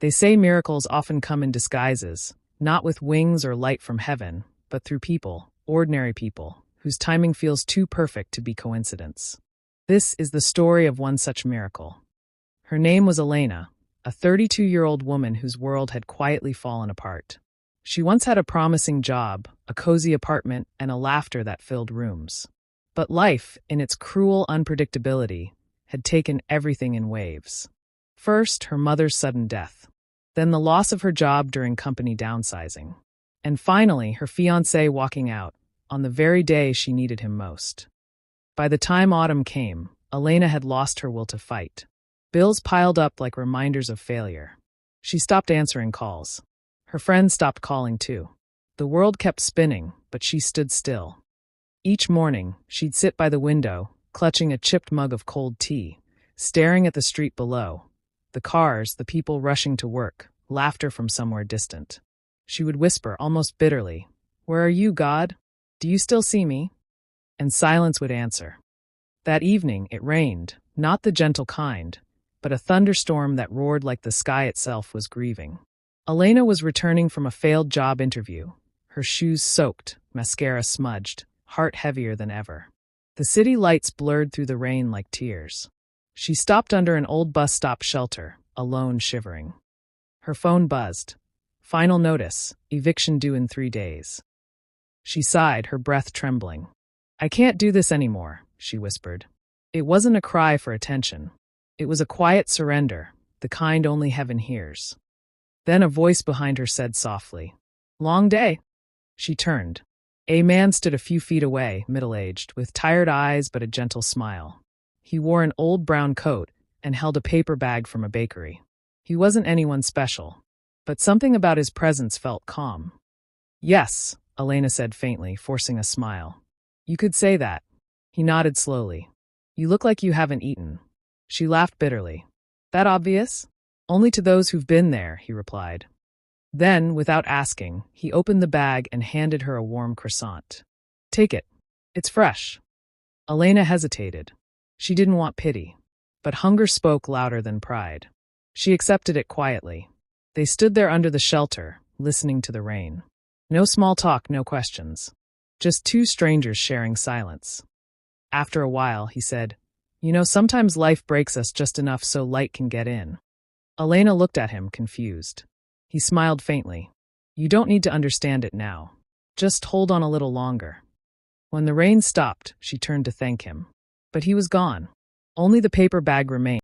They say miracles often come in disguises, not with wings or light from heaven, but through people, ordinary people, whose timing feels too perfect to be coincidence. This is the story of one such miracle. Her name was Elena, a 32-year-old woman whose world had quietly fallen apart. She once had a promising job, a cozy apartment, and a laughter that filled rooms. But life, in its cruel unpredictability, had taken everything in waves. First, her mother's sudden death. Then the loss of her job during company downsizing. And finally, her fiancé walking out, on the very day she needed him most. By the time autumn came, Elena had lost her will to fight. Bills piled up like reminders of failure. She stopped answering calls. Her friends stopped calling too. The world kept spinning, but she stood still. Each morning, she'd sit by the window, clutching a chipped mug of cold tea, staring at the street below. The cars, the people rushing to work, laughter from somewhere distant. She would whisper, almost bitterly, "Where are you, God? Do you still see me?" And silence would answer. That evening, it rained, not the gentle kind, but a thunderstorm that roared like the sky itself was grieving. Elena was returning from a failed job interview, her shoes soaked, mascara smudged, heart heavier than ever. The city lights blurred through the rain like tears. She stopped under an old bus stop shelter, alone, shivering. Her phone buzzed. Final notice, eviction due in 3 days. She sighed, her breath trembling. "I can't do this anymore," she whispered. It wasn't a cry for attention. It was a quiet surrender, the kind only heaven hears. Then a voice behind her said softly, "Long day." She turned. A man stood a few feet away, middle-aged, with tired eyes but a gentle smile. He wore an old brown coat and held a paper bag from a bakery. He wasn't anyone special, but something about his presence felt calm. "Yes," Elena said faintly, forcing a smile. "You could say that." He nodded slowly. "You look like you haven't eaten." She laughed bitterly. "That obvious?" "Only to those who've been there," he replied. Then, without asking, he opened the bag and handed her a warm croissant. "Take it. It's fresh." Elena hesitated. She didn't want pity, but hunger spoke louder than pride. She accepted it quietly. They stood there under the shelter, listening to the rain. No small talk, no questions. Just two strangers sharing silence. After a while, he said, "You know, sometimes life breaks us just enough so light can get in." Elena looked at him, confused. He smiled faintly. "You don't need to understand it now. Just hold on a little longer." When the rain stopped, she turned to thank him. But he was gone. Only the paper bag remained.